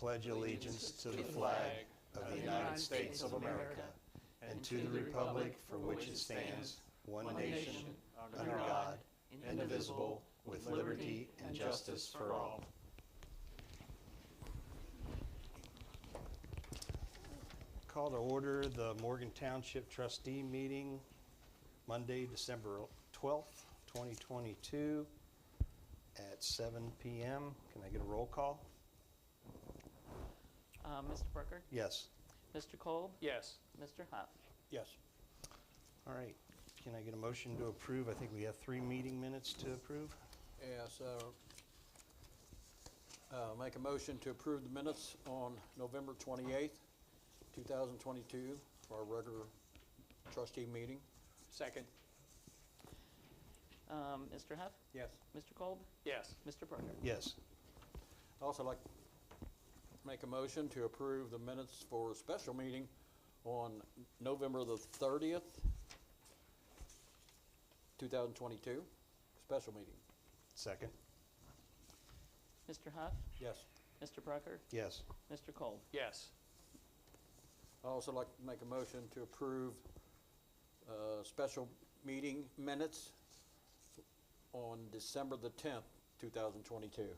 pledge allegiance to the flag of the United States of America and to the republic for which it stands, one nation, under God, indivisible, with liberty and justice for all. Call to order the Morgan Township Trustee Meeting, Monday, December 12th, 2022 at 7 p.m. Can I get a roll call? Mr. Brooker? Yes. Mr. Kolb? Yes. Mr. Huff? Yes. All right. Can I get a motion to approve? I think we have 3 meeting minutes to approve. Yes. Make a motion to approve the minutes on November 28th, 2022 for our regular trustee meeting. Second. Mr. Huff? Yes. Mr. Kolb? Yes. Mr. Brooker? Yes. I'd also like to make a motion to approve the minutes for a special meeting on November the 30th, 2022. Special meeting. Second. Mr. Huff? Yes. Mr. Brooker? Yes. Mr. Kolb? Yes. I'd also like to make a motion to approve special meeting minutes on December the 10th, 2022.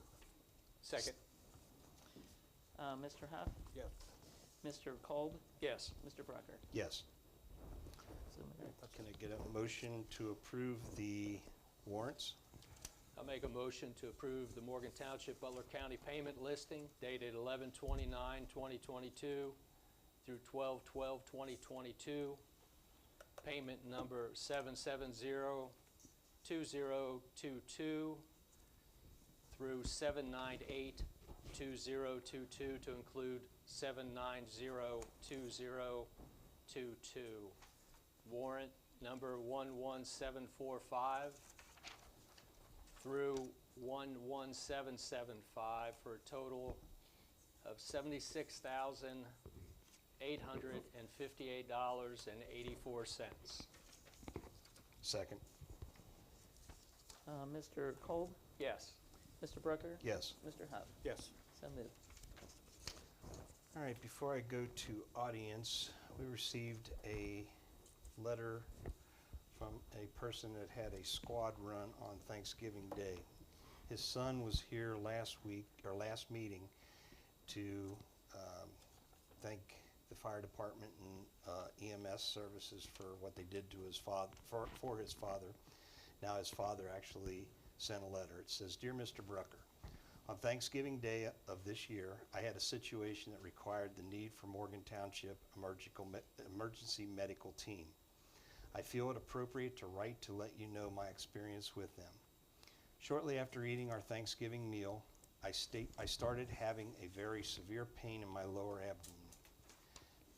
Second. Mr. Huff? Yes. Mr. Kolb? Yes. Mr. Brooker? Yes. So moved. Can I get a motion to approve the warrants? I'll make a motion to approve the Morgan Township Butler County payment listing dated 11/29/2022 through 12/12/2022. Payment number 770-2022 through 798-2022 to include 790-2022. Warrant number 11745 through 11775 for a total of $76,858.84. Second. Mr. Kolb? Yes. Mr. Brooker? Yes. Mr. Huff? Yes. So moved. All right, before I go to audience, we received a letter from a person that had a squad run on Thanksgiving Day. His son was here last meeting to thank the fire department and EMS services for what they did to his father, for his father. Now his father actually sent a letter. It says, "Dear Mr. Brucker, on Thanksgiving Day of this year, I had a situation that required the need for Morgan Township emergency medical team. I feel it appropriate to write to let you know my experience with them. Shortly after eating our Thanksgiving meal, I started having a very severe pain in my lower abdomen.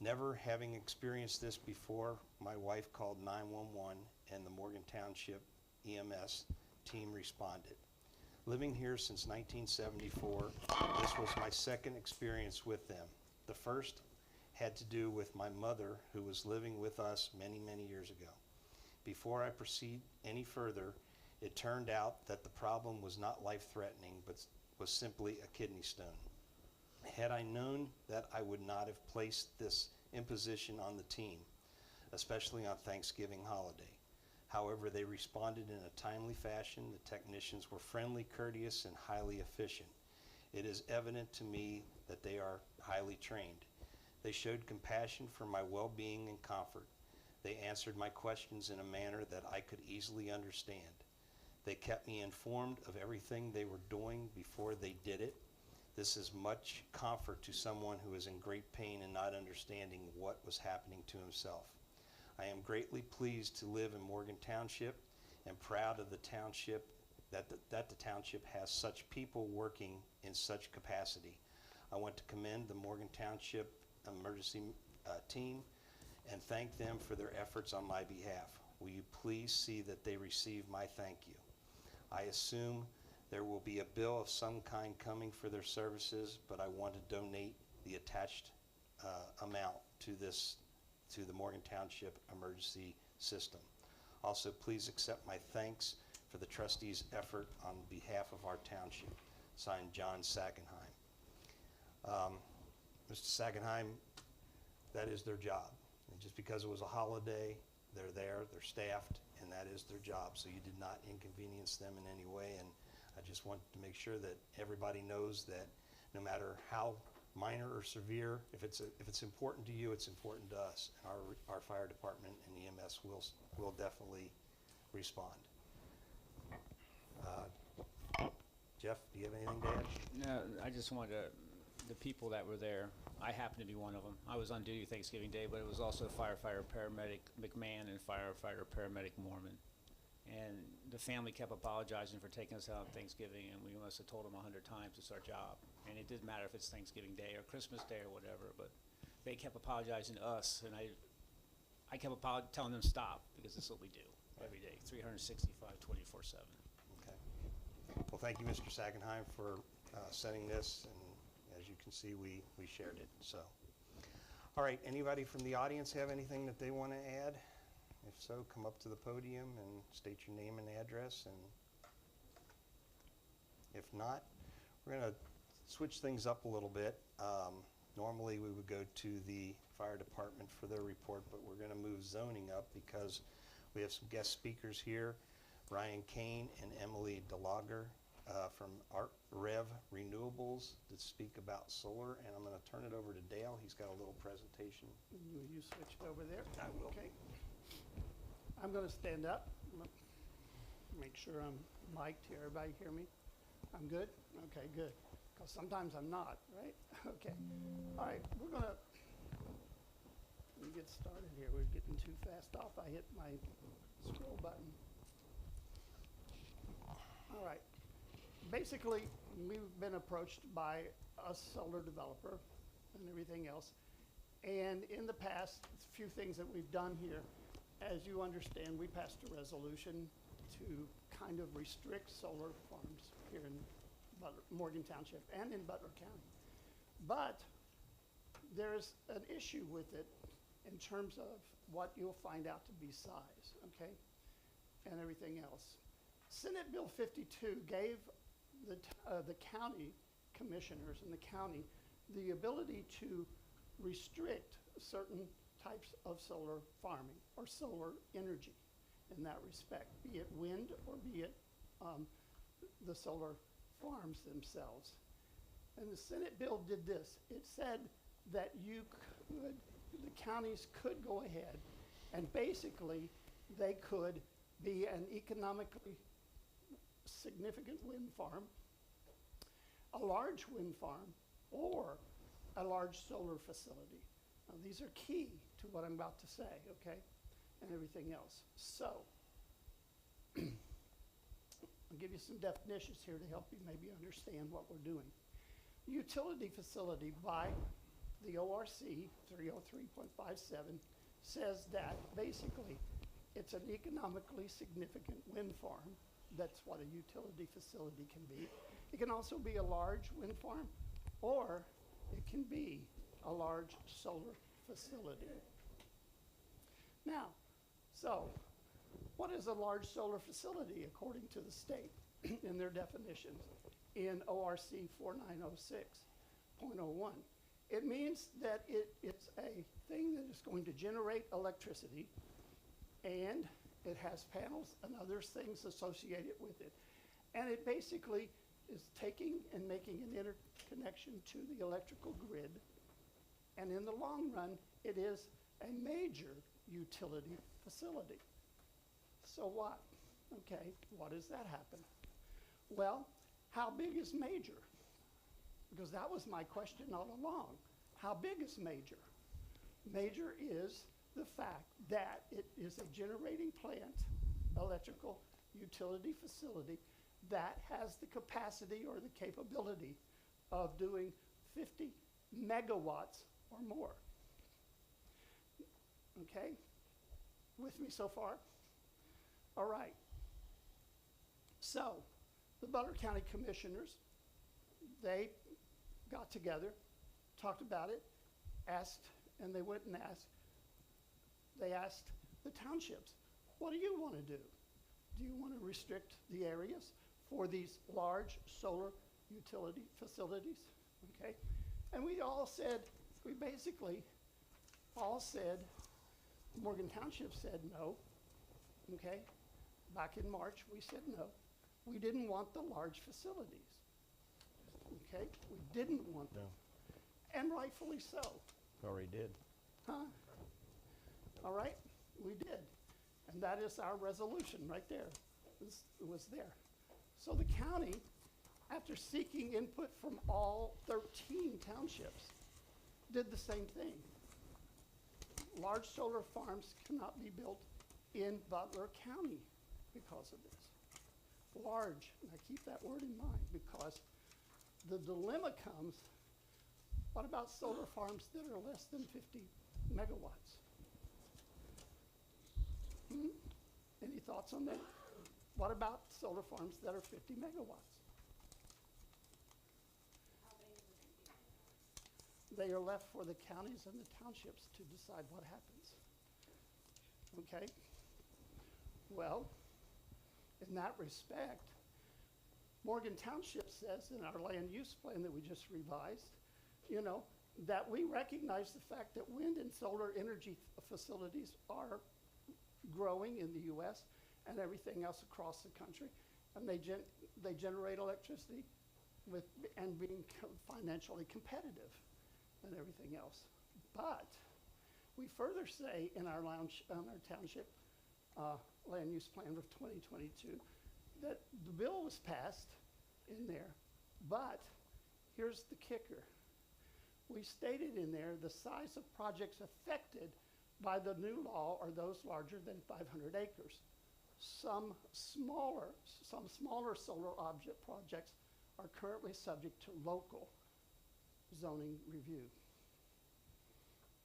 Never having experienced this before, my wife called 911 and the Morgan Township EMS team responded. Living here since 1974, this was my second experience with them. The first had to do with my mother, who was living with us many, many years ago. Before I proceed any further, it turned out that the problem was not life-threatening, but was simply a kidney stone. Had I known that, I would not have placed this imposition on the team, especially on Thanksgiving holiday. However, they responded in a timely fashion. The technicians were friendly, courteous, and highly efficient. It is evident to me that they are highly trained. They showed compassion for my well-being and comfort. They answered my questions in a manner that I could easily understand. They kept me informed of everything they were doing before they did it. This is much comfort to someone who is in great pain and not understanding what was happening to himself. I am greatly pleased to live in Morgan Township and proud of the township that the township has such people working in such capacity. I want to commend the Morgan Township emergency team and thank them for their efforts on my behalf. Will you please see that they receive my thank you? I assume there will be a bill of some kind coming for their services, but I want to donate the attached amount to the Morgan Township emergency system. Also, please accept my thanks for the trustees' effort on behalf of our township. Signed, John Sackenheim. Mr. Sagenheim, that is their job. And just because it was a holiday, they're there, they're staffed, and that is their job. So you did not inconvenience them in any way. And I just want to make sure that everybody knows that no matter how minor or severe, if it's important to you, it's important to us. And our fire department and EMS will definitely respond. Jeff, do you have anything to add? No, I just wanted to, the people that were there, I happened to be one of them. I was on duty Thanksgiving Day, but it was also firefighter paramedic McMahon and firefighter paramedic Mormon. And the family kept apologizing for taking us out on Thanksgiving, and we must have told them 100 times it's our job. And it didn't matter if it's Thanksgiving Day or Christmas Day or whatever, but they kept apologizing to us, and I kept telling them stop, because this is what we do every day, 365, 24/7. Okay. Well, thank you, Mr. Sagenheim, for setting this, and as you can see, we shared it. So, all right, anybody from the audience have anything that they want to add? If so, come up to the podium and state your name and address. And if not, we're going to switch things up a little bit. Normally, we would go to the fire department for their report, but we're going to move zoning up because we have some guest speakers here, Ryan Kane and Emily DeLager from Art Rev Renewables, to speak about solar. And I'm going to turn it over to Dale. He's got a little presentation. Will you switch it over there? I will. Okay. I'm going to stand up. Make sure I'm mic'd here. Everybody hear me? I'm good? Okay, good. Because sometimes I'm not, right? Okay. All right, we're going to get started here. We're getting too fast off. I hit my scroll button. All right. Basically, we've been approached by a solar developer and everything else. And in the past, a few things that we've done here. As you understand, we passed a resolution to kind of restrict solar farms here in Butler, Morgan Township and in Butler County. But there's an issue with it in terms of what you'll find out to be size, okay, and everything else. Senate Bill 52 gave the county commissioners in the county the ability to restrict certain types of solar farming or solar energy in that respect, be it wind or be it the solar farms themselves. And the Senate bill did this. It said that the counties could go ahead and basically they could be an economically significant wind farm, a large wind farm, or a large solar facility. Now, these are key to what I'm about to say, okay, and everything else. So, I'll give you some definitions here to help you maybe understand what we're doing. Utility facility by the ORC 303.57 says that basically it's an economically significant wind farm. That's what a utility facility can be. It can also be a large wind farm, or it can be a large solar facility. Now, so what is a large solar facility according to the state in their definitions in ORC 4906.01? It means that it's a thing that is going to generate electricity, and it has panels and other things associated with it. And it basically is taking and making an interconnection to the electrical grid. And in the long run, it is a major utility facility. So what? Okay, what does that happen? Well, how big is major? Because that was my question all along. How big is major? Major is the fact that it is a generating plant, electrical utility facility, that has the capacity or the capability of doing 50 megawatts or more. Okay? With me so far? All right. So, the Butler County Commissioners, they got together, talked about it, asked, and they went and asked, they asked the townships, what do you want to do? Do you want to restrict the areas for these large solar utility facilities? Okay. And we basically all said, Morgan Township said no, okay? Back in March, we said no. We didn't want the large facilities, okay? We didn't want them, and rightfully so. Already did. Huh? All right, we did. And that is our resolution right there. It was there. So the county, after seeking input from all 13 townships, did the same thing. Large solar farms cannot be built in Butler County because of this. Large, and I keep that word in mind, because the dilemma comes, what about solar farms that are less than 50 megawatts? Any thoughts on that? What about solar farms that are 50 megawatts? They are left for the counties and the townships to decide what happens. Okay? Well, in that respect, Morgan Township says in our land use plan that we just revised, you know, that we recognize the fact that wind and solar energy facilities are growing in the U.S. and everything else across the country, and they generate electricity and being financially competitive and everything else. But we further say in our township land use plan of 2022 that the bill was passed in there, but here's the kicker. We stated in there the size of projects affected by the new law are those larger than 500 acres. Some smaller solar object projects are currently subject to local zoning review.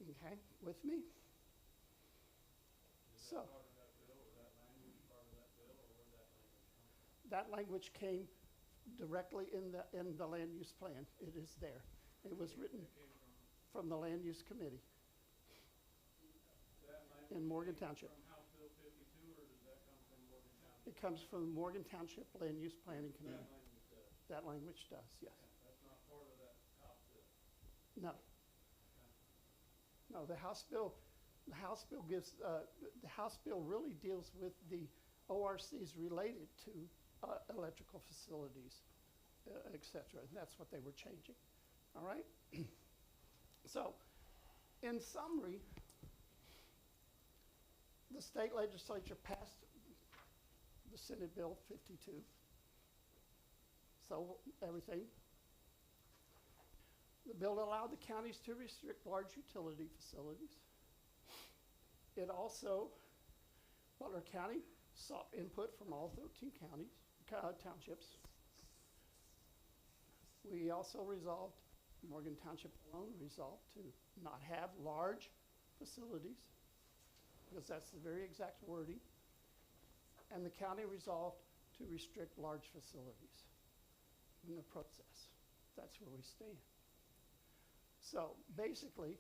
Okay, with me? So, that language came directly in the land use plan. It is there. It was written from the land use committee in Morgan Township. From House Bill 52, or does that come from Morgan Township? It comes from the Morgan Township Land Use Planning Committee. That language does. That language does, yes. That's not part of that House bill. No. No, the House bill gives, the House bill really deals with the ORCs related to electrical facilities, et cetera, and that's what they were changing, all right? So, in summary, the state legislature passed the Senate Bill 52. So everything. The bill allowed the counties to restrict large utility facilities. It also, Butler County sought input from all 13 counties, townships. We also resolved, Morgan Township alone resolved to not have large facilities, because that's the very exact wording. And the county resolved to restrict large facilities in the process. That's where we stand. So basically,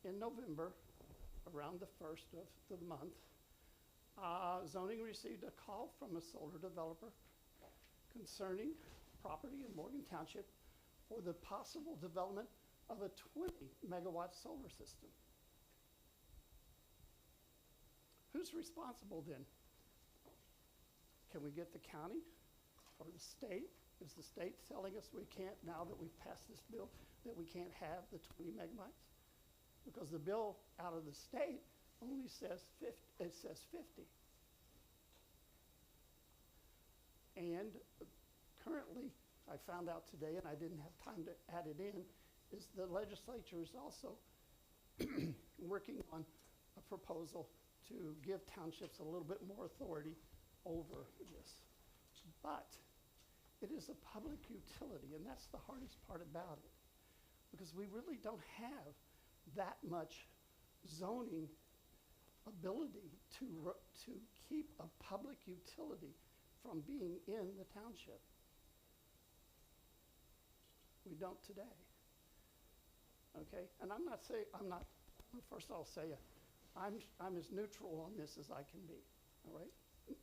in November, around the 1st of the month, zoning received a call from a solar developer concerning property in Morgan Township for the possible development of a 20 megawatt solar system. Who's responsible then? Can we get the county or the state? Is the state telling us we can't, now that we've passed this bill, that we can't have the 20 megabytes? Because the bill out of the state only says 50, it says 50. And currently, I found out today, and I didn't have time to add it in, is the legislature is also working on a proposal to give townships a little bit more authority over this. But it is a public utility, and that's the hardest part about it, because we really don't have that much zoning ability to keep a public utility from being in the township. We don't today. Okay, and first I'll say, I'm as neutral on this as I can be, all right? You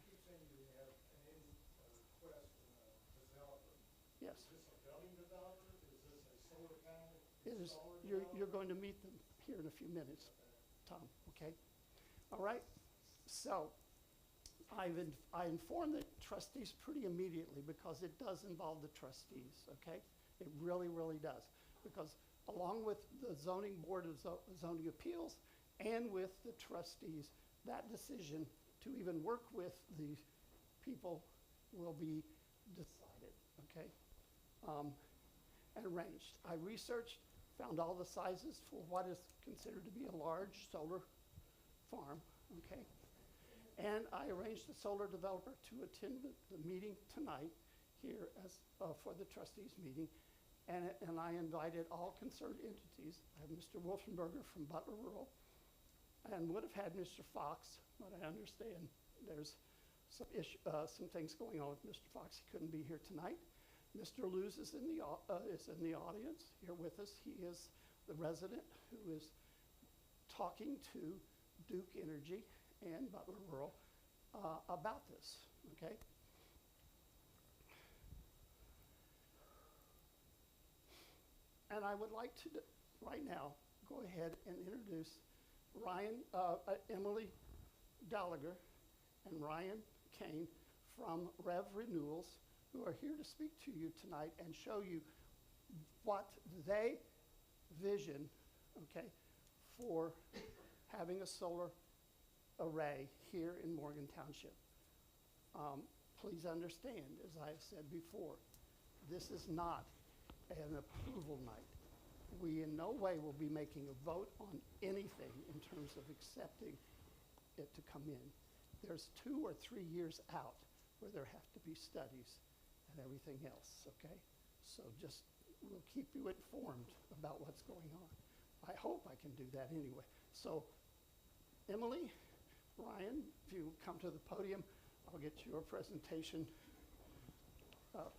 keep saying you have a request from a developer. Yes. Is this a building developer? Is this a is, you're going to meet them here in a few minutes, Tom, okay? All right, so I informed the trustees pretty immediately because it does involve the trustees, okay? It really, really does. Because along with the zoning board of zoning appeals and with the trustees, that decision to even work with the people will be decided, okay? And arranged. I researched, found all the sizes for what is considered to be a large solar farm, okay? And I arranged the solar developer to attend the meeting tonight here as, for the trustees meeting. And I invited all concerned entities. I have Mr. Wolfenberger from Butler Rural, and would have had Mr. Fox, but I understand there's some things going on with Mr. Fox. He couldn't be here tonight. Mr. Luz is in the audience here with us. He is the resident who is talking to Duke Energy and Butler Rural about this, okay? And I would like to, right now, go ahead and introduce Emily Gallagher and Ryan Kane from Rev Renewals, who are here to speak to you tonight and show you what they vision, okay, for having a solar array here in Morgan Township. Please understand, as I've said before, this is not an approval night. We in no way will be making a vote on anything in terms of accepting it to come in. There's 2 or 3 years out where there have to be studies and everything else, okay? So just, we'll keep you informed about what's going on. I hope I can do that anyway. So Emily, Ryan, if you come to the podium, I'll get your presentation up.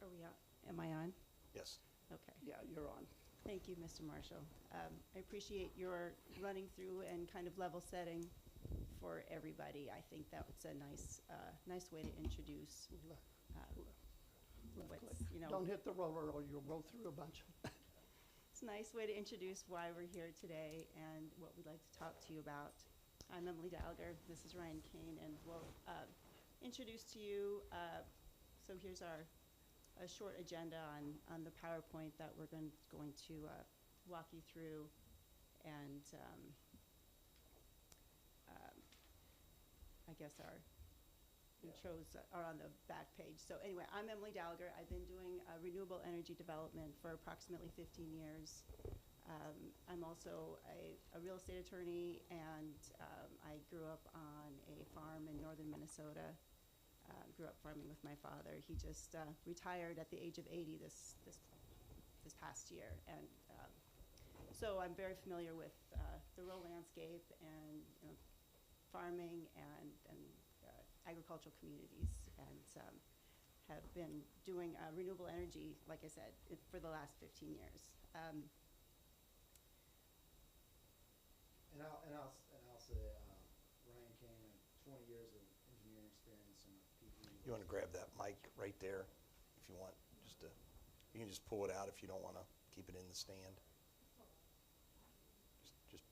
Are we on? Am I on? Yes. Okay. Yeah, you're on. Thank you, Mr. Marshall. I appreciate your running through and kind of level setting for everybody. I think that was a nice way to introduce what's, you know. Don't hit the roller or you'll roll through a bunch. It's a nice way to introduce why we're here today and what we'd like to talk to you about. I'm Emily Gallagher. This is Ryan Kane, and we'll introduce to you. So here's a short agenda on the PowerPoint that we're going to walk you through, and I guess our intros are on the back page. So anyway, I'm Emily Gallagher. I've been doing renewable energy development for approximately 15 years. I'm also a real estate attorney, and I grew up on a farm in northern Minnesota. Grew up farming with my father. He just retired at the age of 80 this past year, and so I'm very familiar with the rural landscape and, you know, farming and agricultural communities, and have been doing renewable energy, like I said, for the last 15 years. And I'll say, Ryan Kane, 20 years of engineering experience in PE. You want to grab that mic right there if you want, you can just pull it out if you don't want to keep it in the stand. Just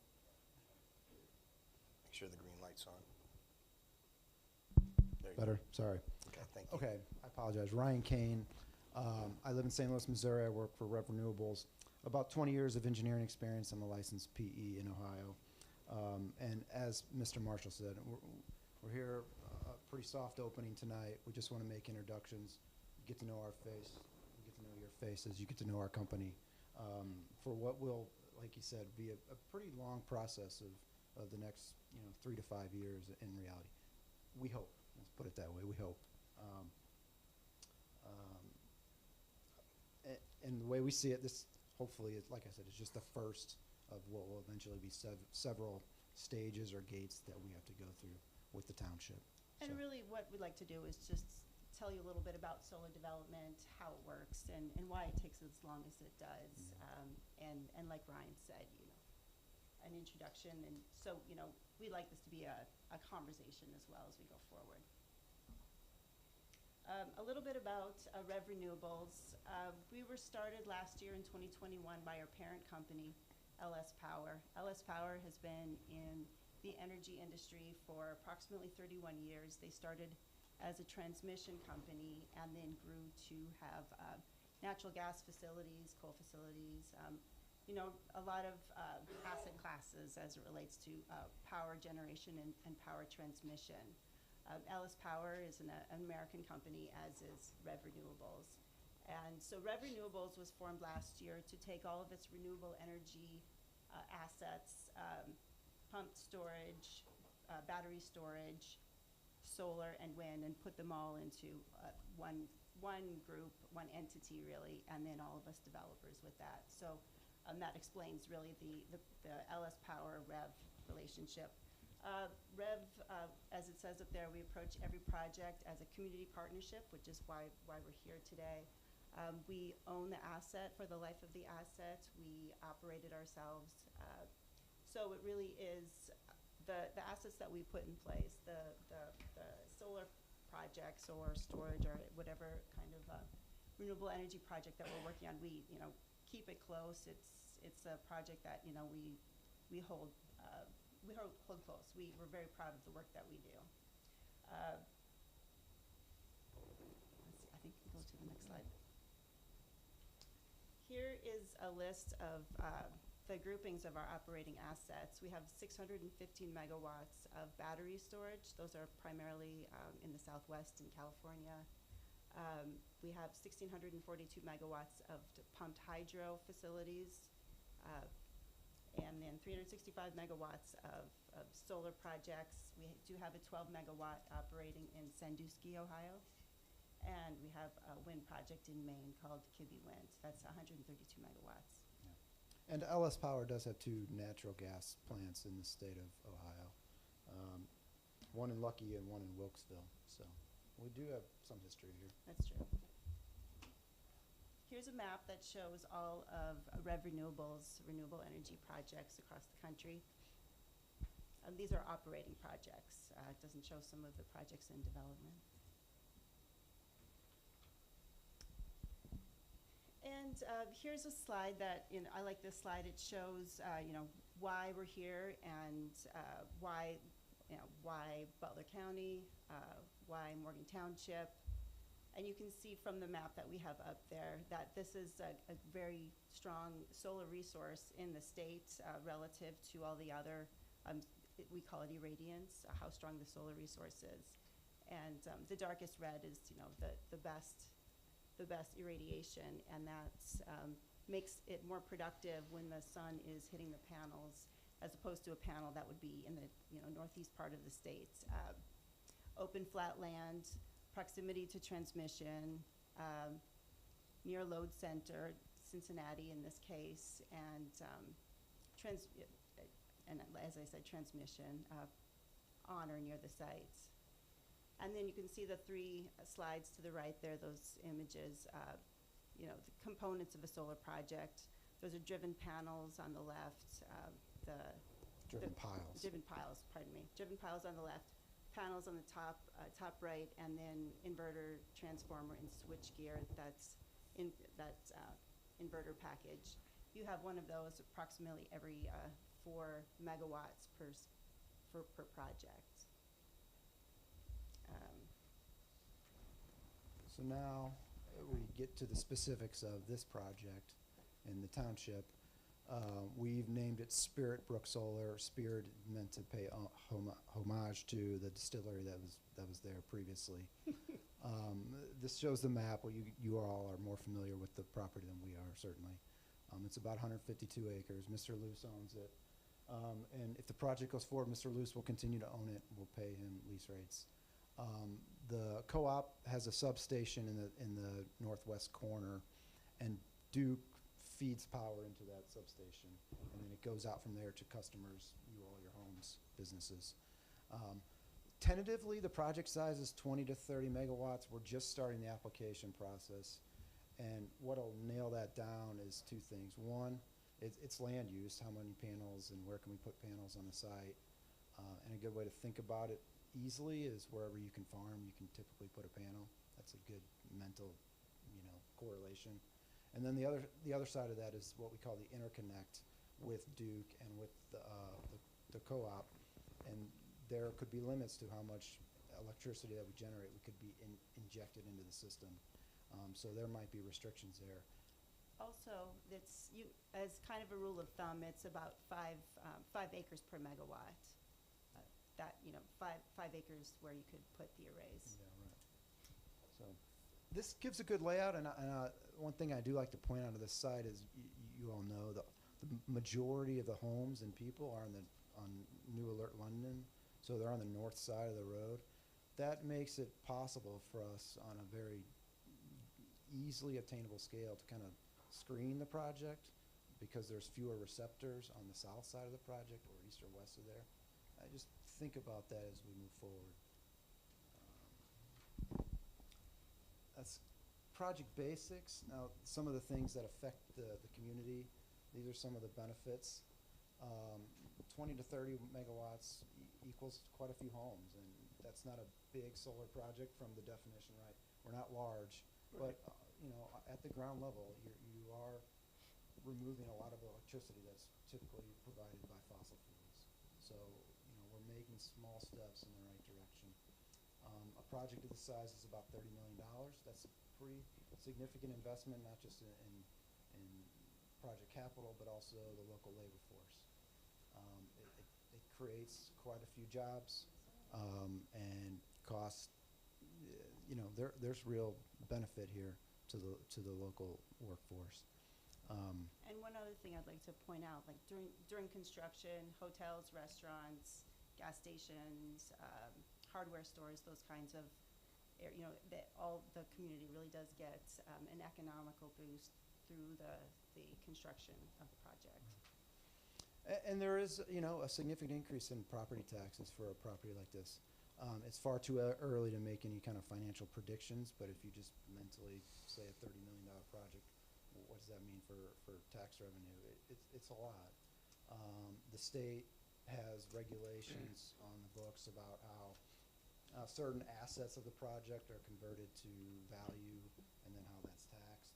make sure the green light's on. There you Better, go. sorry. Okay, thank you. Okay, I apologize. Ryan Kane. I live in St. Louis, Missouri. I work for Rev Renewables. About 20 years of engineering experience. I'm a licensed PE in Ohio. And as Mr. Marshall said, we're here, pretty soft opening tonight. We just want to make introductions, get to know our face, get to know your faces, you get to know our company, for what will, like you said, be a pretty long process of the next 3 to 5 years in reality. We hope. Let's put it that way. We hope. And the way we see it, this hopefully, like I said, is just the first of what will eventually be several stages or gates that we have to go through with the township. And So- really what we'd like to do is just tell you a little bit about solar development, how it works, and why it takes as long as it does. And like Ryan said, an introduction. And so, we we'd like this to be a conversation as well as we go forward. A little bit about Rev Renewables. We were started last year in 2021 by our parent company, LS Power. LS Power has been in the energy industry for approximately 31 years. They started as a transmission company and then grew to have natural gas facilities, coal facilities, you know, a lot of asset classes as it relates to power generation and power transmission. LS Power is an American company, as is Rev Renewables. And so Rev Renewables was formed last year to take all of its renewable energy assets, pumped storage, battery storage, solar and wind, and put them all into one group, one entity really, and then all of us developers with that. So that explains really the LS Power Rev relationship. Rev, as it says up there, we approach every project as a community partnership, which is why we're here today. We own the asset for the life of the asset. We operate it ourselves. So it really is the assets that we put in place, the solar projects or storage or whatever kind of renewable energy project that we're working on, we keep it close. It's a project that we hold close. We're very proud of the work that we do. Let's see, I think we can go to the next slide. Here is a list of the groupings of our operating assets. We have 615 megawatts of battery storage. Those are primarily in the Southwest in California. We have 1,642 megawatts of pumped hydro facilities, and then 365 megawatts of solar projects. We do have a 12 megawatt operating in Sandusky, Ohio. And we have a wind project in Maine called Kibbe Wind. That's 132 megawatts. Yeah. And LS Power does have 2 natural gas plants in the state of Ohio. One in Lucky and one in Wilkesville. So we do have some history here. That's true. Here's a map that shows all of Rev Renewables renewable energy projects across the country. These are operating projects. It doesn't show some of the projects in development. And here's a slide that, I like this slide. It shows, why we're here and why Butler County, why Morgan Township. And you can see from the map that we have up there that this is a very strong solar resource in the state relative to all the other, we call it irradiance, how strong the solar resource is. And the darkest red is, the best irradiation, and that makes it more productive when the sun is hitting the panels, as opposed to a panel that would be in the northeast part of the state. Open flat land, proximity to transmission, near load center, Cincinnati in this case, and as I said, transmission on or near the sites. And then you can see the 3 slides to the right there, those images, the components of a solar project. Those are driven panels on the left, Driven piles. Driven piles, pardon me. Driven piles on the left, panels on the top right, and then inverter, transformer, and switch gear. That's inverter package. You have one of those approximately every 4 megawatts per project. So now we get to the specifics of this project in the township. We've named it Spirit Brook Solar. Spirit meant to pay homage to the distillery that was there previously. This shows the map. Well, you all are more familiar with the property than we are, certainly. It's about 152 acres. Mr. Luce owns it. And if the project goes forward, Mr. Luce will continue to own it. We'll pay him lease rates. The co-op has a substation in the northwest corner, and Duke feeds power into that substation, and then it goes out from there to customers, you all, your homes, businesses. Tentatively, the project size is 20 to 30 megawatts. We're just starting the application process, and what'll nail that down is 2 things. One, it's land use, how many panels and where can we put panels on the site. And a good way to think about it easily is wherever you can farm, you can typically put a panel. That's a good mental, correlation. And then the other side of that is what we call the interconnect with Duke and with the co-op. And there could be limits to how much electricity that we generate could be injected into the system. So there might be restrictions there. Also, as kind of a rule of thumb, it's about 5 acres per megawatt. That, 5 acres where you could put the arrays. Yeah, right. So this gives a good layout, and one thing I do like to point out of this site is you all know the majority of the homes and people are on New Alert London, so they're on the north side of the road. That makes it possible for us on a very easily obtainable scale to kind of screen the project because there's fewer receptors on the south side of the project or east or west of there. I just think about that as we move forward. That's project basics. Now, some of the things that affect the community, these are some of the benefits. 20 to 30 megawatts equals quite a few homes, and that's not a big solar project from the definition, right? We're not large, but at the ground level, you are removing a lot of electricity that's typically provided by fossil fuels. So, we're making small steps in the right direction. A project of this size is about $30 million. That's a pretty significant investment, not just in project capital, but also the local labor force. It creates quite a few jobs and costs. There's real benefit here to the local workforce. And one other thing I'd like to point out, like during construction, hotels, restaurants, gas stations, hardware stores, those kinds of, all the community really does get an economical boost through the construction of the project. And there is, a significant increase in property taxes for a property like this. It's far too early to make any kind of financial predictions, but if you just mentally say a $30 million project, what does that mean for tax revenue? It's a lot. The state has regulations on the books about how certain assets of the project are converted to value and then how that's taxed.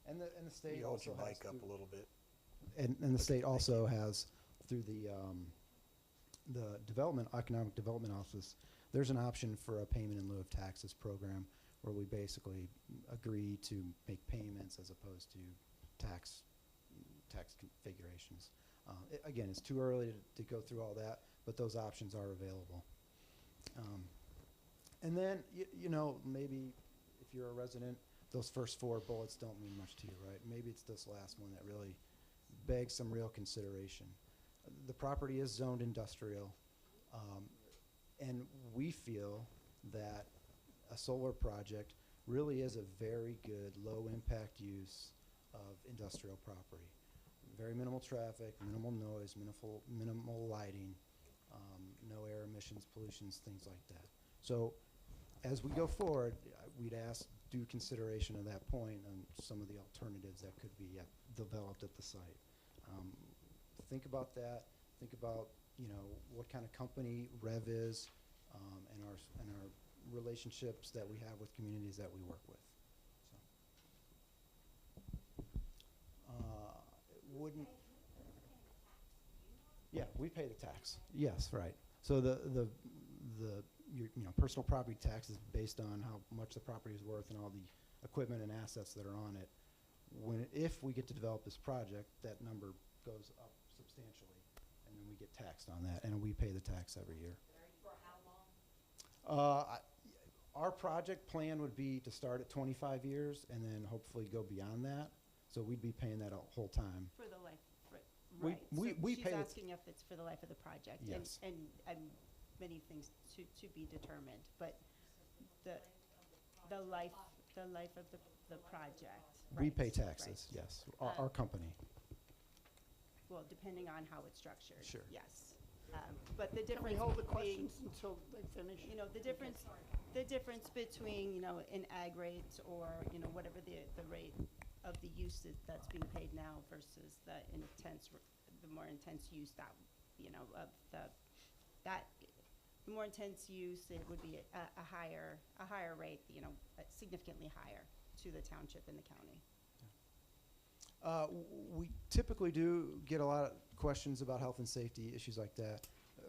And the state You hold also your has mic up a little bit. And the state also has, through the economic development office, there's an option for a payment in lieu of taxes program where we basically agree to make payments as opposed to tax configurations. Again, it's too early to go through all that, but those options are available. And then, maybe if you're a resident, those first 4 bullets don't mean much to you, right? Maybe it's this last one that really begs some real consideration. The property is zoned industrial, and we feel that a solar project really is a very good low-impact use of industrial property. Very minimal traffic, minimal noise, minimal lighting, no air emissions, pollutions, things like that. So as we go forward, we'd ask due consideration of that point and some of the alternatives that could be developed at the site. Think about that. Think about what kind of company Rev is, and our relationships that we have with communities that we work with. So, wouldn't. Yeah, we pay the tax. Yes, right. So your personal property tax is based on how much the property is worth and all the equipment and assets that are on it. If we get to develop this project, that number goes up substantially, and then we get taxed on that, and we pay the tax every year. For how long? Our project plan would be to start at 25 years and then hopefully go beyond that. So we'd be paying that a whole time. For the life, We- right. we- So we she's pay the- asking if it's for the life of the project. Yes. And many things to be determined, but the life of the project. We right, pay right. taxes, yes, our company. Well, depending on how it's structured. Sure. Yes. But the Can we difference hold the being, questions until they finish? the difference between, an ag rate or, whatever the rate of the use that's being paid now versus the more intense use, you know, of that, the more intense use, it would be a higher rate, you know, significantly higher to the township and the county. We typically do get a lot of questions about health and safety issues like that.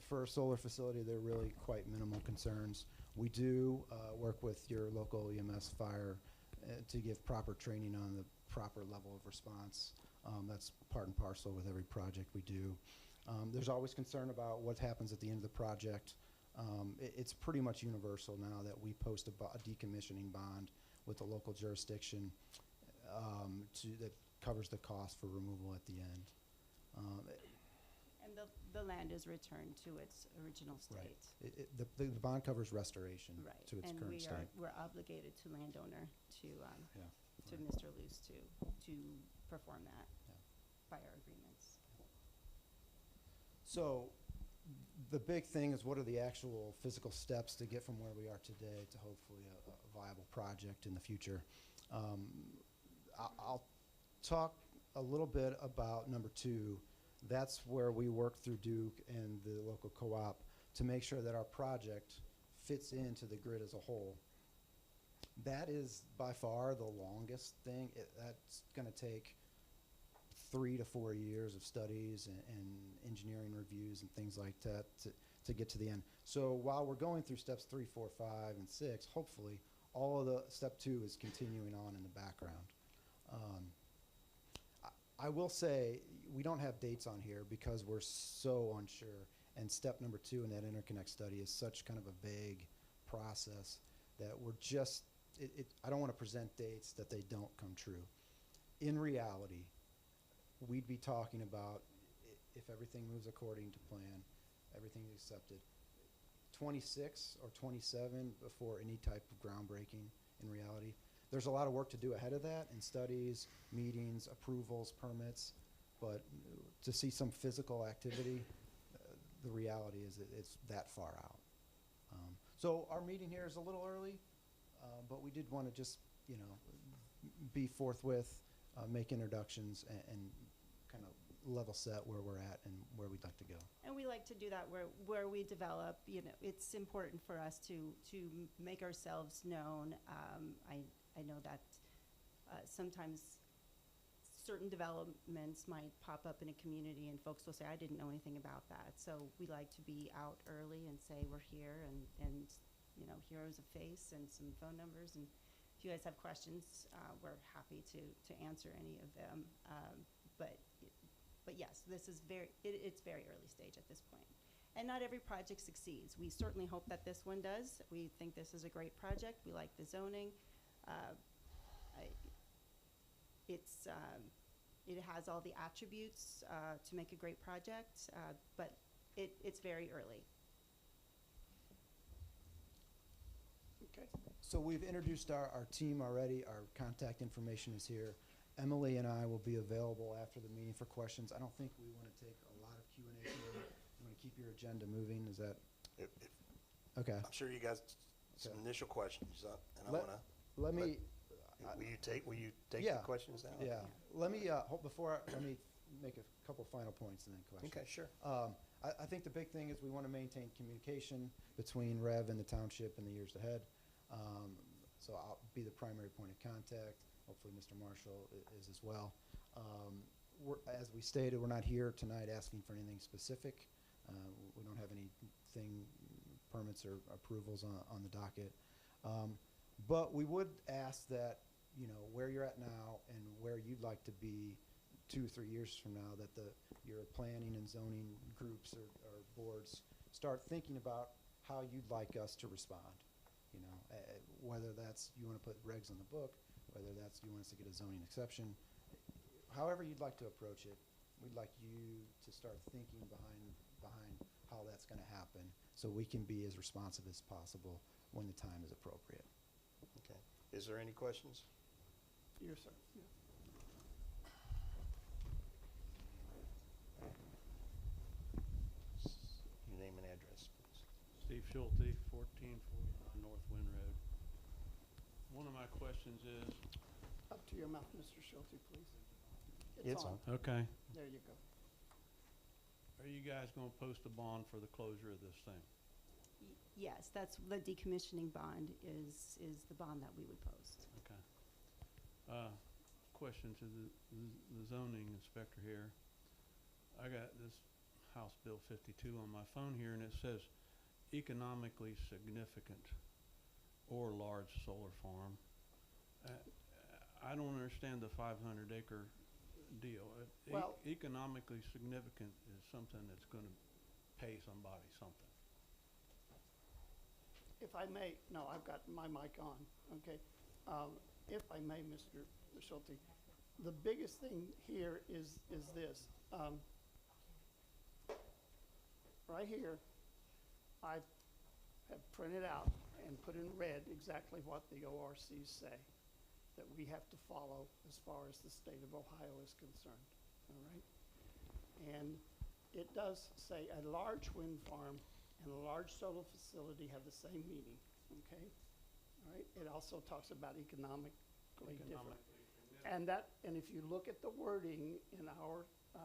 For a solar facility, they're really quite minimal concerns. We do work with your local EMS fire to give proper training on the proper level of response. That's part and parcel with every project we do. There's always concern about what happens at the end of the project. It's pretty much universal now that we post a decommissioning bond with the local jurisdiction that covers the cost for removal at the end. And the land is returned to its original Right. state. The bond covers restoration Right. to its And current state. we're obligated to landowner to Yeah. Mr. Luce to perform that Yeah. by our agreements. So the big thing is, what are the actual physical steps to get from where we are today to hopefully a viable project in the future? I'll talk a little bit about number 2. That's where we work through Duke and the local co-op to make sure that our project fits into the grid as a whole. That is by far the longest thing. That's going to take 3 to 4 years of studies and engineering reviews and things like that to get to the end. So while we're going through steps 3, 4, 5, and 6, hopefully all of the step 2 is continuing on in the background. I will say we don't have dates on here because we're so unsure. And step number 2 in that interconnect study is such kind of a vague process that we're just, I don't want to present dates that they don't come true. In reality, we'd be talking about, if everything moves according to plan, everything is accepted, 26 or 27 before any type of groundbreaking in reality. There's a lot of work to do ahead of that in studies, meetings, approvals, permits, but to see some physical activity, the reality is it's that far out. So our meeting here is a little early, but we did want to just, you know, be forthwith, make introductions, and kind of level set where we're at and where we'd like to go. And we like to do that where we develop, you know, it's important for us to make ourselves known. I know that sometimes certain developments might pop up in a community and folks will say, I didn't know anything about that. So we like to be out early and say we're here and you know, here's a face and some phone numbers. And if you guys have questions, we're happy to answer any of them. But yes, this is it's very early stage at this point. And not every project succeeds. We certainly hope that this one does. We think this is a great project. We like the zoning. It has all the attributes to make a great project, but it's very early. Okay. So we've introduced our team already. Our contact information is here. Emily and I will be available after the meeting for questions. I don't think we want to take a lot of Q&A here. You want to keep your agenda moving? Is that okay? I'm sure you guys some Okay. initial questions, and I Let- want to. Let me. Will you take Yeah. the questions now? Yeah. Let me let me make a couple final points and then questions. Okay, sure. I think the big thing is we want to maintain communication between Rev and the township in the years ahead. So I'll be the primary point of contact. Hopefully Mr. Marshall is as well. As we stated, we're not here tonight asking for anything specific. We don't have anything, permits or approvals on the docket. But we would ask that, you know, where you're at now and where you'd like to be 2 or 3 years from now, that your planning and zoning groups or boards start thinking about how you'd like us to respond. You know, whether that's you want to put regs on the book, whether that's you want us to get a zoning exception, however you'd like to approach it, we'd like you to start thinking behind how that's going to happen, so we can be as responsive as possible when the time is appropriate. Okay. Is there any questions? Yes, sir. Yeah. Your name and address, please. Steve Schulte, 1449 North Wind Road. One of my questions is, Up to your mouth, Mr. Schulte, please. It's on. okay, There you go. are you guys gonna post a bond for the closure of this thing? Yes, that's, the decommissioning bond is the bond that we would post. Okay. Question to the zoning inspector here. I got this House Bill 52 on my phone here, and it says economically significant or large solar farm. I don't understand the 500-acre deal. Well- Economically significant is something that's gonna pay somebody something. If I may, no, I've got my mic on, okay? If I may, Mr. Schulte, the biggest thing here is this. Right here, I have printed out and put in red exactly what the ORCs say that we have to follow as far as the state of Ohio is concerned, all right? And it does say a large wind farm and a large solar facility have the same meaning, okay? All right, it also talks about economically different. And if you look at the wording in our,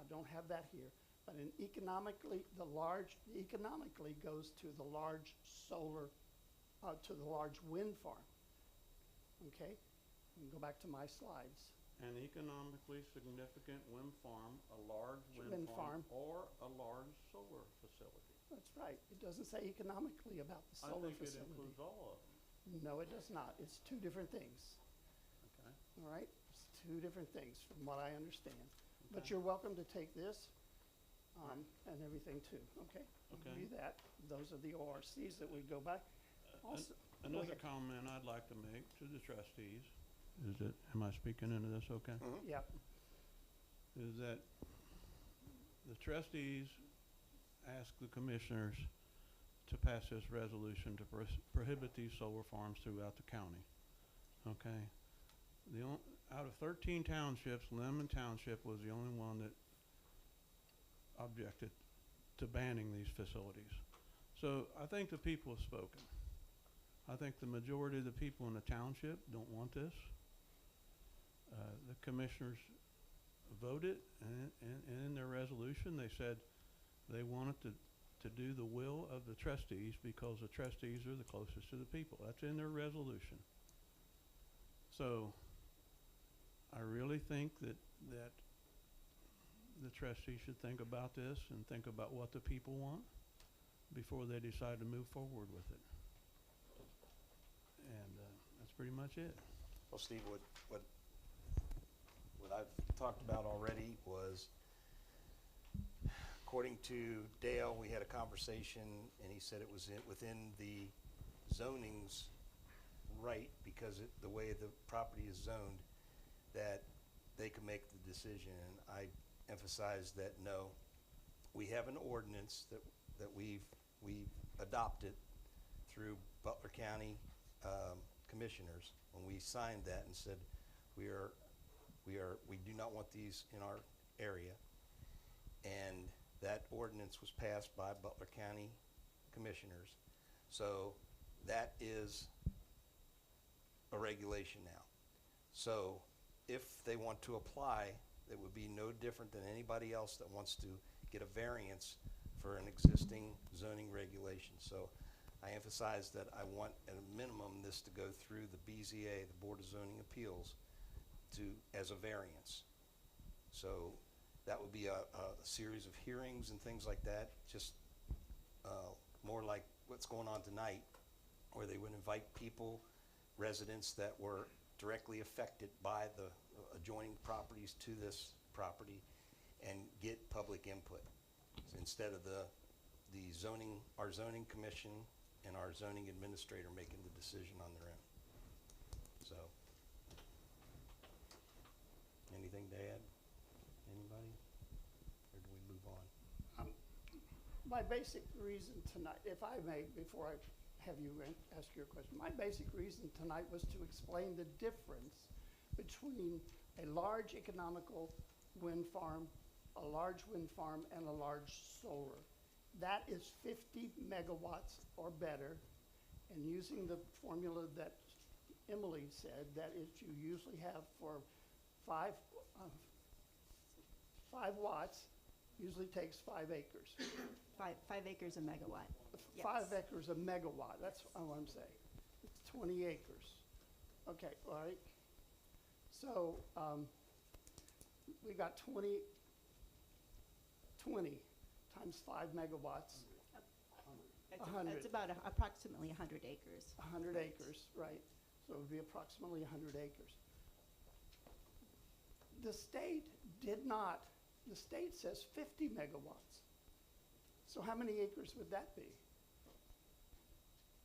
don't have that here, but in economically, economically goes to the large solar, to the large wind farm, okay? You can go back to my slides. An economically significant wind farm, a large wind Wind farm, farm. or a large solar facility. That's right. It doesn't say economically about the I solar think it facility. includes all of them, No, it does not. It's two different things, okay? all right? It's two different things from what I understand. But Okay. you're welcome to take this and everything too, okay? I'll give Okay. you that. Those are the ORCs that we go by. Also, go Another ahead. comment I'd like to make to the trustees is that, am I speaking into this okay? Yeah, Is that the trustees ask the commissioners to pass this resolution to prohibit these solar farms throughout the county, okay? Out of 13 townships, Lemon Township was the only one that objected to banning these facilities. So I think the people have spoken. I think the majority of the people in the township don't want this. The commissioners voted, and in their resolution, they said they wanted to do the will of the trustees because the trustees are the closest to the people. That's in their resolution. So I really think that the trustees should think about this and think about what the people want before they decide to move forward with it. And that's pretty much it. Well, Steve, what I've talked about already was, according to Dale, we had a conversation, and he said it was within the zoning's right, because the way the property is zoned, that they could make the decision. And I emphasized that no, we have an ordinance that we've adopted through Butler County commissioners when we signed that and said we do not want these in our area, and that ordinance was passed by Butler County commissioners. So that is a regulation now. So if they want to apply, it would be no different than anybody else that wants to get a variance for an existing zoning regulation. So I emphasize that I want at a minimum this to go through the BZA, the Board of Zoning Appeals, as a variance. So that would be a series of hearings and things like that, just more like what's going on tonight, where they would invite people, residents that were directly affected by the adjoining properties to this property, and get public input instead of our zoning commission and our zoning administrator making the decision on their own. So, anything to add? Anybody? Or do we move on? my basic reason tonight, if I may, before I have you ask your question, my basic reason tonight was to explain the difference between a large economical wind farm, a large wind farm, and a large solar. That is 50 megawatts or better, and using the formula that Emily said, that is you usually have for 5 watts, usually takes 5 acres. 5 acres a megawatt. Yes. 5 acres a megawatt, that's what I'm saying. It's 20 acres. Okay, all right. So, we got 20 times 5 megawatts, It's 100. It's about approximately 100 acres. 100 Right. acres, right. So it would be approximately 100 acres. The state did not, the state says 50 megawatts. So how many acres would that be?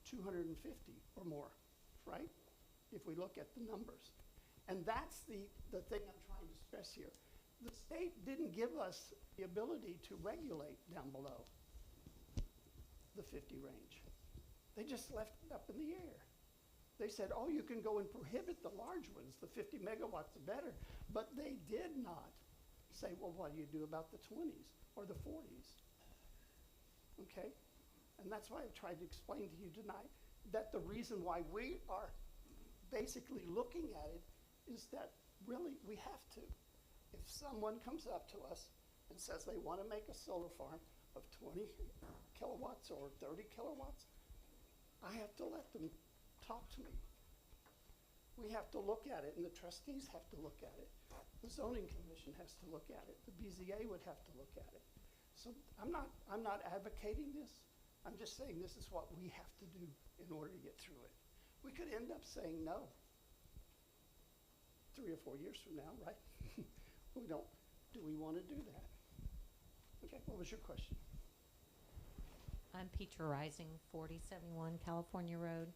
250 or more, right? If we look at the numbers. And that's the thing I'm trying to stress here. The state didn't give us the ability to regulate down below the 50 range. They just left it up in the air. They said, oh, you can go and prohibit the large ones, the 50 megawatts are better, but they did not say, well, what do you do about the 20s or the 40s? Okay? And that's why I tried to explain to you tonight that the reason why we are basically looking at it is that really we have to. If someone comes up to us and says they want to make a solar farm of 20 kilowatts or 30 kilowatts, I have to let them talk to me. We have to look at it, and the trustees have to look at it. The zoning commission has to look at it. The BZA would have to look at it. So I'm not advocating this. I'm just saying this is what we have to do in order to get through it. We could end up saying no 3 or 4 years from now, right? We don't. Do we want to do that? Okay, what was your question? I'm Petra Rising, 4071 California Road.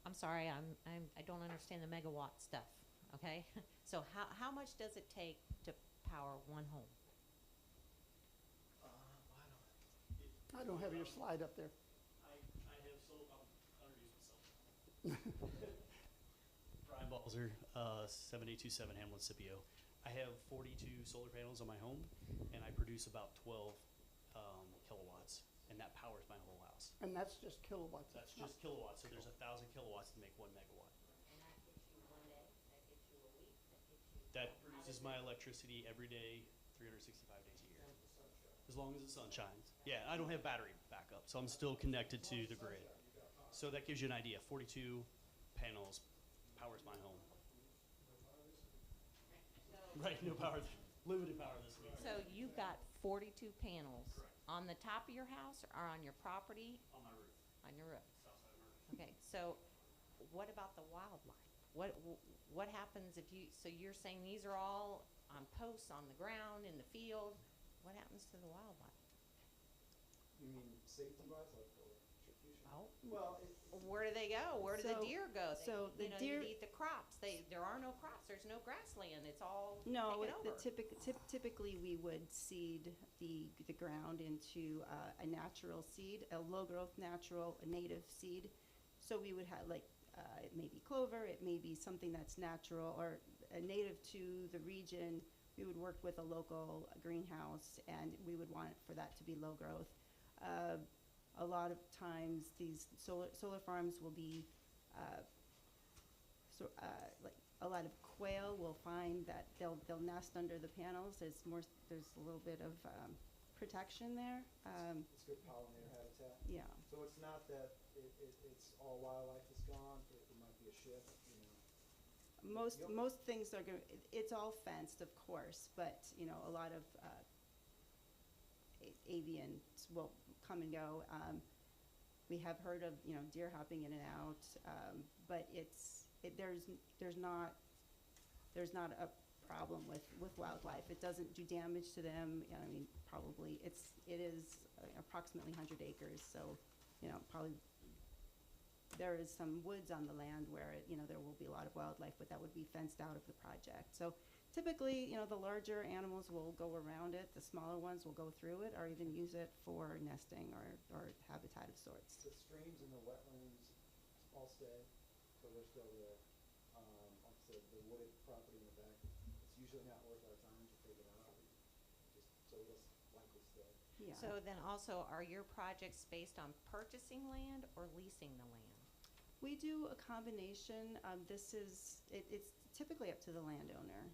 I'm sorry, I don't understand the megawatt stuff, okay? So how much does it take to power one home? I don't have your slide up there. I have solar, I'll introduce myself. Brian Balzer, 7827 Hamlin Scipio. I have 42 solar panels on my home, and I produce about 12 kilowatts, and that powers my whole house. And that's just kilowatts. That's just kilowatts, so there's 1,000 kilowatts to make 1 megawatt. And that gets you one day, that gets you a week, that gets you... That produces my electricity every day, 365 days a year. As long as the sun shines. Yeah, I don't have battery backup, so I'm still connected to the grid. So that gives you an idea. 42 panels powers my home. Right, no power, limited power this week. So you've got 42 panels Correct. on the top of your house or on your property? On my roof, On your roof. south side of my roof. Okay, so what about the wildlife? What happens if you, so you're saying these are all on posts on the ground, in the field? What happens to the wildlife? You mean safety-wise, like electrocution? Oh, Well, where do they go? Where do the So- deer go? so the They deer- eat the crops. There are no crops. There's no grassland. It's all No, taken over. typically we would seed the ground into a natural seed, a low-growth natural, a native seed. So we would have it may be clover, it may be something that's natural or native to the region. We would work with a local greenhouse, and we would want it for that to be low growth. A lot of times, these solar farms will be like a lot of quail will find that they'll nest under the panels. There's a little bit of protection there. It's good pollinator habitat. Yeah. So it's not that it's all wildlife is gone, it might be a shift, you know. Yep. Most things are going. It's all fenced, of course, but a lot of avians will come and go. We have heard of deer hopping in and out, but there's not a problem with wildlife. It doesn't do damage to them. I mean, probably it is approximately 100 acres, so probably there is some woods on the land where there will be a lot of wildlife, but that would be fenced out of the project. So typically, the larger animals will go around it, the smaller ones will go through it, or even use it for nesting or habitat of sorts. The streams and the wetlands all stay, so they're still there. Like I said, the wooded property in the back, it's usually not worth our time to take it out, so it'll likely stay. Yeah. So then also, are your projects based on purchasing land or leasing the land? We do a combination. It's typically up to the landowner.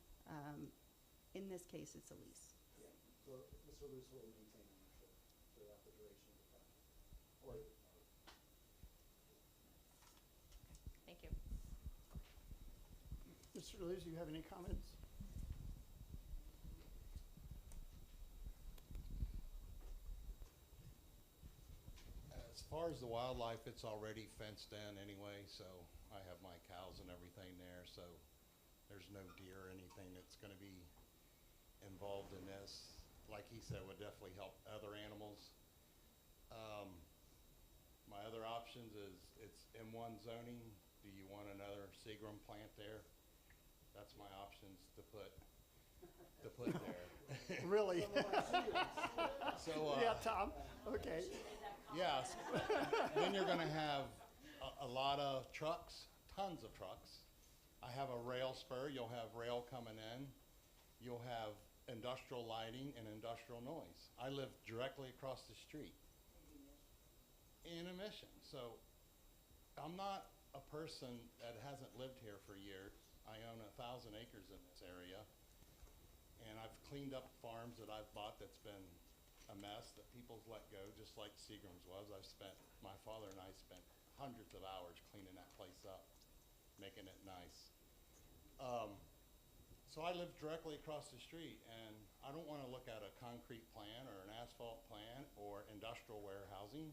In this case, it's a lease. Yeah. So Mr. Luce will maintain ownership throughout the duration of the project. Thank you. Mr. Luce, you have any comments? As far as the wildlife, it's already fenced in anyway, so I have my cows and everything there, so there's no deer or anything that's gonna be involved in this. Like he said, would definitely help other animals. My other options is, it's M1 zoning. Do you want another Seagram plant there? That's my options to put there. Really? So, Yeah, Tom, okay. yes. Then you're gonna have a lot of trucks, tons of trucks. I have a rail spur, you'll have rail coming in. You'll have industrial lighting and industrial noise. I live directly across the street. In emissions. So I'm not a person that hasn't lived here for years. I own 1,000 acres in this area. And I've cleaned up farms that I've bought that's been a mess that people's let go, just like Seagram's was. My father and I spent hundreds of hours cleaning that place up, making it nice. So I live directly across the street, and I don't want to look at a concrete plan or an asphalt plan or industrial warehousing,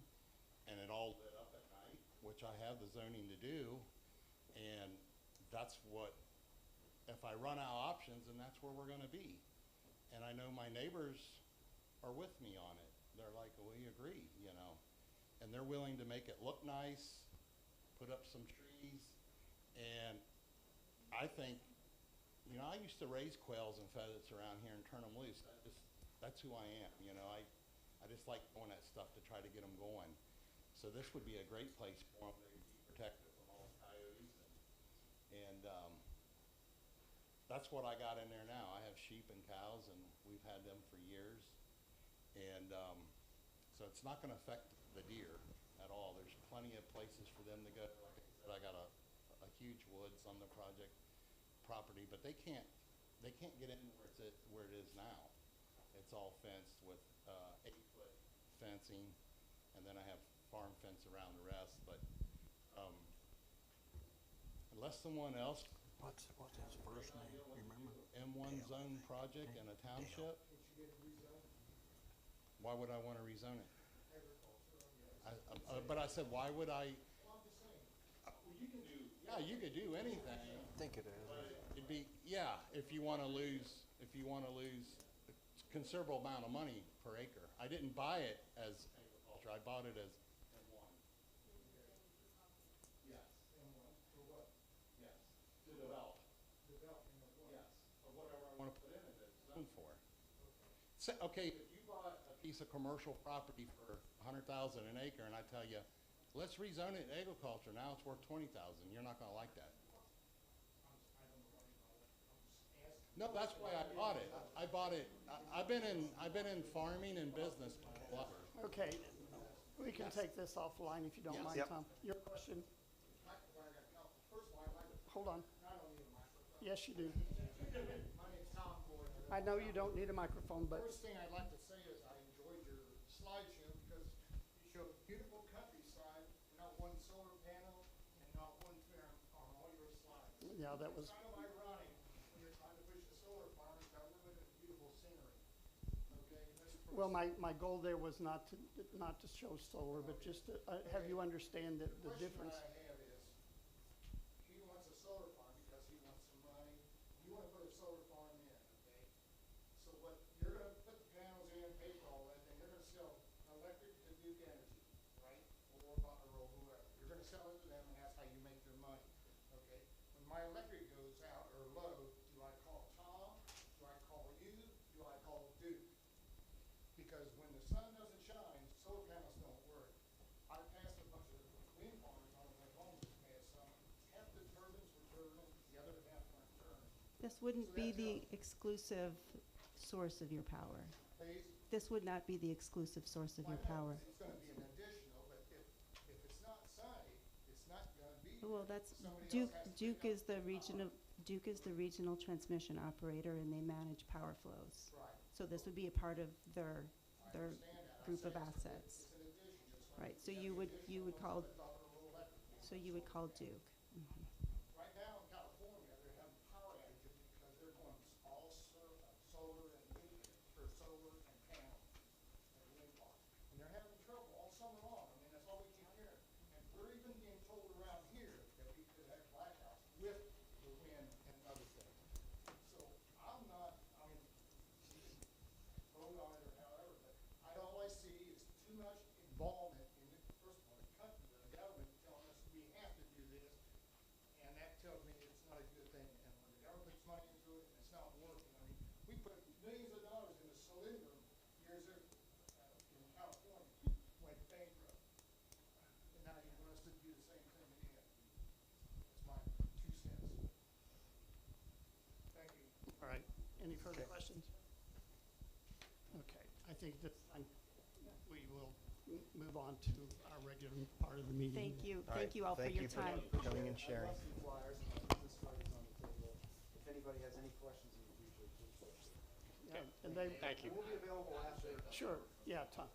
and it all lit up at night, which I have the zoning to do, and that's what, if I run out of options, then that's where we're going to be. And I know my neighbors are with me on it. They're like, we agree, you know, and they're willing to make it look nice, put up some trees, and I think, you know, I used to raise quails and pheasants around here and turn them loose. That's who I am, you know. I just like doing that stuff to try to get them going. So this would be a great place for them. They would be protected from all coyotes, and that's what I got in there now. I have sheep and cows, and we've had them for years, and so it's not going to affect the deer at all. There's plenty of places for them to go. Like I said, I got a huge woods on the project property, but they can't get in where it is now. It's all fenced with 8-foot fencing, and then I have farm fence around the rest. But unless someone else, What's his first name, you remember? M1 zone project in a township, why would I want to rezone it? But I said, why would I? Yeah, you could do anything. I think it is. It'd be, yeah, if you want to lose a considerable amount of money per acre. I didn't buy it as agriculture. I bought it as M1. Yes. M1 for what? Yes. To develop. Developing of what? Yes. Or whatever I want to put in it as zone for. So, okay, if you bought a piece of commercial property for $100,000 an acre, and I tell you, let's rezone it agriculture. Now it's worth $20,000. You're not going to like that. No, that's why I bought it. I bought it. I've been in farming and business. Okay, we can take this offline if you don't Yes. mind, Yep. Tom. Your question? Hold on. Yes, you do. My name's Tom Ford. I know you don't need a microphone, but First thing I'd like to say is I enjoyed your slideshow because you showed beautiful countryside, not one solar panel and not one farm on all your slides. yeah, that was, It's kind of ironic when you're trying to push a solar farm, you've got really beautiful scenery. Okay, that's the well, first. my goal there was not to show solar, but just to have you understand that the difference. The question I have is, he wants a solar farm because he wants some money. You want to put a solar farm in, okay? So what, you're going to put the panels in, pay for all that, then you're going to sell electric to Duke Energy, right? Or Butler or whoever. You're going to sell it to them, and that's how you make your money, okay? When my electric goes out or low, do I call Tom? Do I call you? Do I call Duke? Because when the sun doesn't shine, solar panels don't work. I passed a bunch of wind farms on the way home this past summer. Half the turbines were turning, the other half weren't turning. This wouldn't So be that's the how- exclusive source of your power. Please? This would not be the exclusive source of Why your not? power. It's gonna be an additional, but if it's not sunny, it's not gonna be. Well, that's, Somebody else Duke, has to Duke pick is up the the power. regional, Duke is the regional transmission operator, and they manage power flows. Right. So this would be a part of their I understand that. I group said of assets. It's an addition, just like. Right, so we have you the would, addition you would on call, the Butler Rural Electric. so you would call Duke. Mhm. Right now in California, they're having power outages because they're going all solar and wind, or solar and panels at the wind farm. And they're having trouble all summer long. I mean, that's all we keep hearing. And we're even being told around here that we could have blackouts with the wind and other things. So I'm not, I mean, you can vote on it or however, but all I see is too much involvement in the, first of all, the country, the government telling us we have to do this. And that tells me it's not a good thing, and when the government puts money into it and it's not working, I mean, we put millions of dollars into Solyndra years ago, in California, went bankrupt. And now you want us to do the same thing again. That's my 2 cents. Thank you. All right, any further Okay. questions? Okay, I think that we will move on to our regular part of the meeting. Thank you, All right, thank you all for your time. for coming and sharing. I left some flyers and my business card is on the table. If anybody has any questions in the future, please. Yeah, and they, Thank you. We'll be available after. sure, yeah, Tom.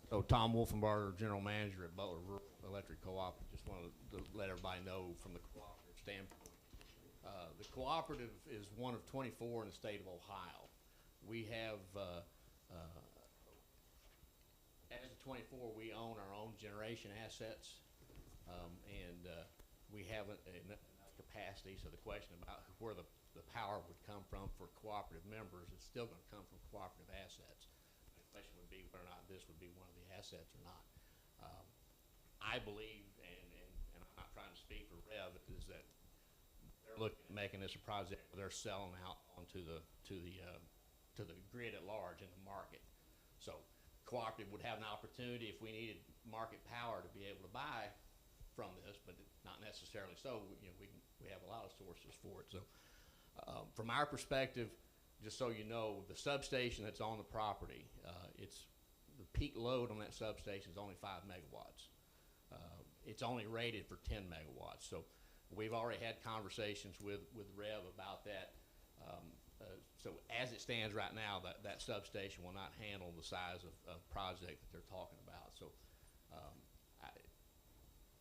So Tom Wolfenbarger, General Manager at Butler Rural Electric Co-op. Just wanted to let everybody know from the cooperative standpoint. The cooperative is one of 24 in the state of Ohio. We have, as of 24, we own our own generation assets, and we have enough capacity. So the question about where the power would come from for cooperative members is still going to come from cooperative assets. The question would be whether or not this would be one of the assets or not. I believe, and I'm not trying to speak for Rev, is that they're looking at making this a project where they're selling out onto the grid at large in the market. So cooperative would have an opportunity if we needed market power to be able to buy from this, but not necessarily so. You know, we have a lot of sources for it. So from our perspective, just so you know, the substation that's on the property, it's the peak load on that substation is only 5 megawatts. It's only rated for 10 megawatts. So we've already had conversations with Rev about that. So as it stands right now, that substation will not handle the size of project that they're talking about. So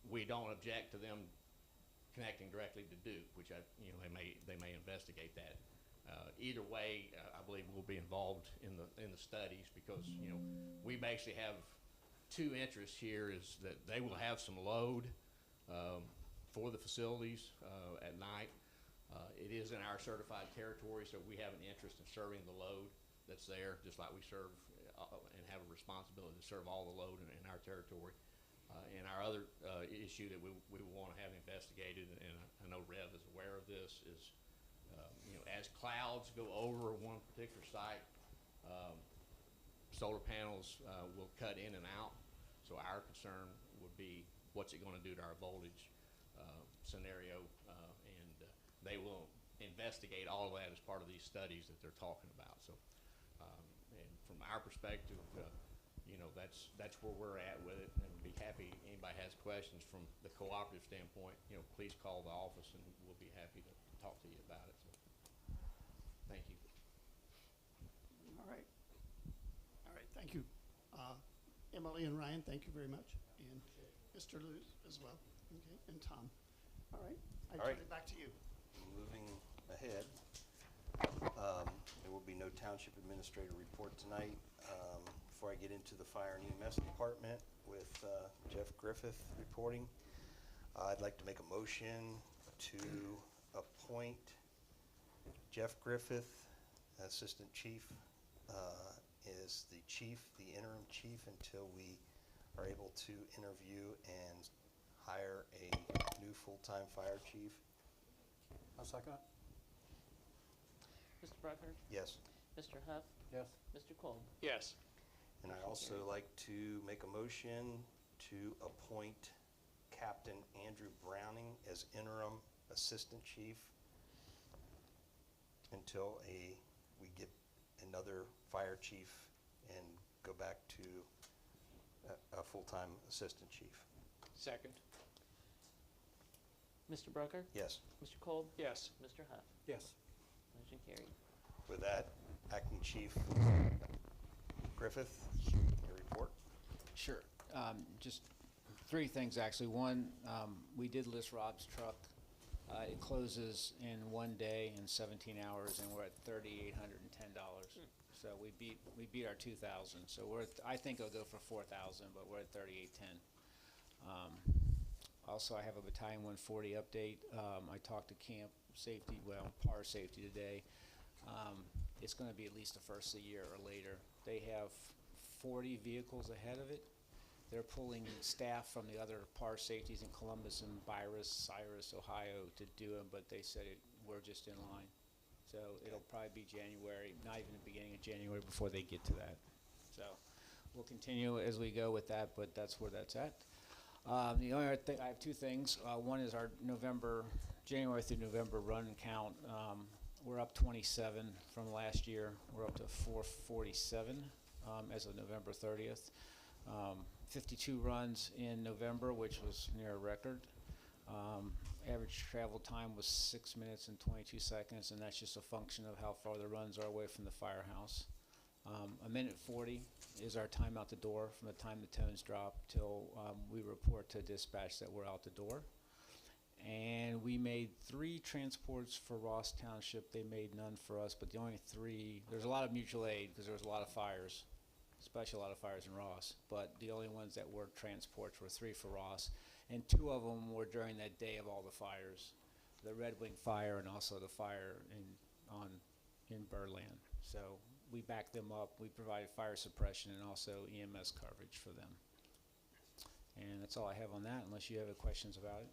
we don't object to them connecting directly to Duke, which they may investigate that. Either way, I believe we'll be involved in the studies because we basically have 2 interests here: is that they will have some load for the facilities at night. It is in our certified territory, so we have an interest in serving the load that's there, just like we serve and have a responsibility to serve all the load in our territory. And our other issue that we want to have investigated, and I know Rev is aware of this, is as clouds go over one particular site, solar panels will cut in and out. So our concern would be, what's it going to do to our voltage scenario? And they will investigate all of that as part of these studies that they're talking about. So, and from our perspective, that's where we're at with it. And be happy, anybody has questions from the cooperative standpoint, please call the office and we'll be happy to talk to you about it. So, thank you. All right, thank you. Emily and Ryan, thank you very much, and Mr. Luz as well, okay, and Tom. All right, I turn it back to you. Moving ahead, there will be no township administrator report tonight. Before I get into the fire and EMS department with Jeff Griffith reporting, I'd like to make a motion to appoint Jeff Griffith, Assistant Chief, is the interim chief until we are able to interview and hire a new full-time fire chief. I'll second it. Mr. Brucker? Yes. Mr. Huff? Yes. Mr. Kolb? Yes. And I also like to make a motion to appoint Captain Andrew Browning as interim assistant chief until we get another fire chief and go back to a full-time assistant chief. Second. Mr. Brucker? Yes. Mr. Kolb? Yes. Mr. Huff? Yes. Motion carried. With that, Acting Chief Griffith, your report. Sure. Just three things, actually. One, we did list Rob's truck. It closes in 1 day and 17 hours, and we're at $3,810. So we beat our 2,000. So I think it'll go for 4,000, but we're at 3,810. Also, I have a Battalion 140 update. I talked to PAR safety today. It's going to be at least the first of the year or later. They have 40 vehicles ahead of it. They're pulling staff from the other PAR safeties in Columbus and Cyrus, Ohio to do them, but they said we're just in line. So it'll probably be January, not even the beginning of January before they get to that. So we'll continue as we go with that, but that's where that's at. The only other thing, I have two things. One is our January through November run count. We're up 27 from last year. We're up to 447 as of November 30th. 52 runs in November, which was near a record. Average travel time was 6 minutes and 22 seconds, and that's just a function of how far the runs are away from the firehouse. A minute 40 is our time out the door from the time the tones drop till we report to dispatch that we're out the door. And we made 3 transports for Ross Township. They made none for us, but the only 3, there's a lot of mutual aid because there was a lot of fires, especially a lot of fires in Ross, but the only ones that were transports were 3 for Ross, and 2 of them were during that day of all the fires, the Red Wing fire and also the fire in Birdland. So we backed them up. We provided fire suppression and also EMS coverage for them. And that's all I have on that, unless you have any questions about it.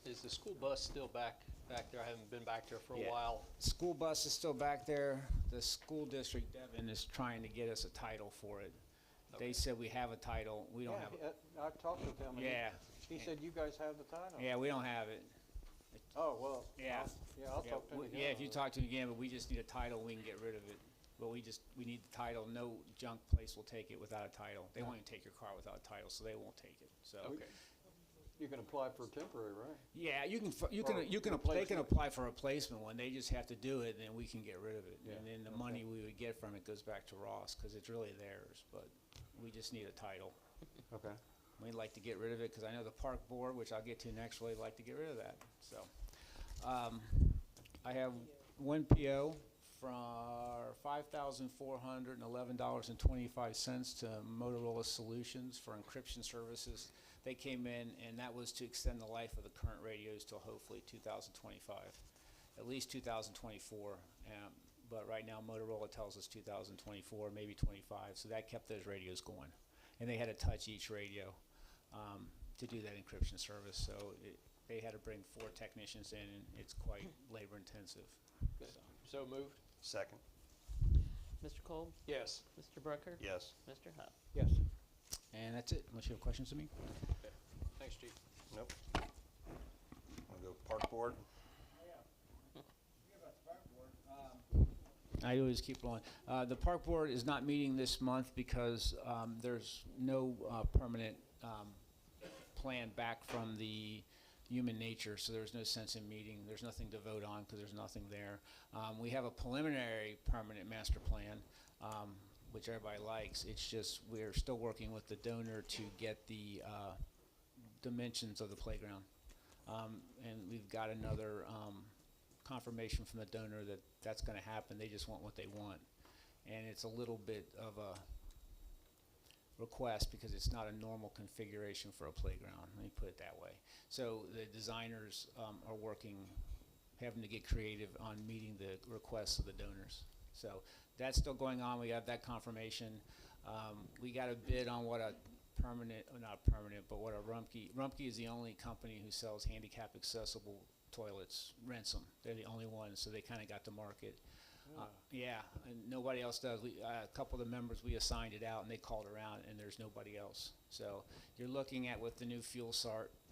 Is the school bus still back there? I haven't been back there for a Yeah. while. School bus is still back there. The school district, Devin, is trying to get us a title for it. Okay. They said we have a title. We don't have it. I talked with him. And Yeah. He said you guys have the title. Yeah, we don't have it. Oh, well. Yeah. I'll talk to him again. Yeah, if you talk to him again, but we just need a title, we can get rid of it. But we need the title. No junk place will take it without a title. They won't even take your car without a title, so they won't take it. So. Okay. You can apply for temporary, right? Yeah, they can replacement. apply for a replacement one. They just have to do it, and then we can get rid of it. Yeah, And then the money we would get from it goes back to Ross because it's really theirs. But we just need a title. Okay. We'd like to get rid of it because I know the park board, which I'll get to next, really like to get rid of that. So I have one PO for $5,411.25 to Motorola Solutions for encryption services. They came in, and that was to extend the life of the current radios till hopefully 2025, at least 2024. But right now, Motorola tells us 2024, maybe 25. So that kept those radios going, and they had to touch each radio to do that encryption service. So they had to bring 4 technicians in, and it's quite labor intensive. Good. So moved? Second. Mr. Kolb? Yes. Mr. Brucker? Yes. Mr. Huff? Yes. And that's it, unless you have questions of me. Okay. Thanks, Chief. Nope. Wanna go Park Board? I always keep going. The park board is not meeting this month because there's no permanent plan back from the human nature, so there's no sense in meeting. There's nothing to vote on because there's nothing there. We have a preliminary permanent master plan, which everybody likes. It's just we're still working with the donor to get the dimensions of the playground. And we've got another confirmation from the donor that that's going to happen. They just want what they want. And it's a little bit of a request because it's not a normal configuration for a playground. Let me put it that way. So the designers are working, having to get creative on meeting the requests of the donors. So that's still going on. We got that confirmation. We got a bid on what a permanent, or not permanent, but what a Rumpke is the only company who sells handicap accessible toilets, rents them. They're the only ones, so they kind of got the market. Yeah, and nobody else does. A couple of the members, we assigned it out, and they called around, and there's nobody else. So you're looking at, with the new fuel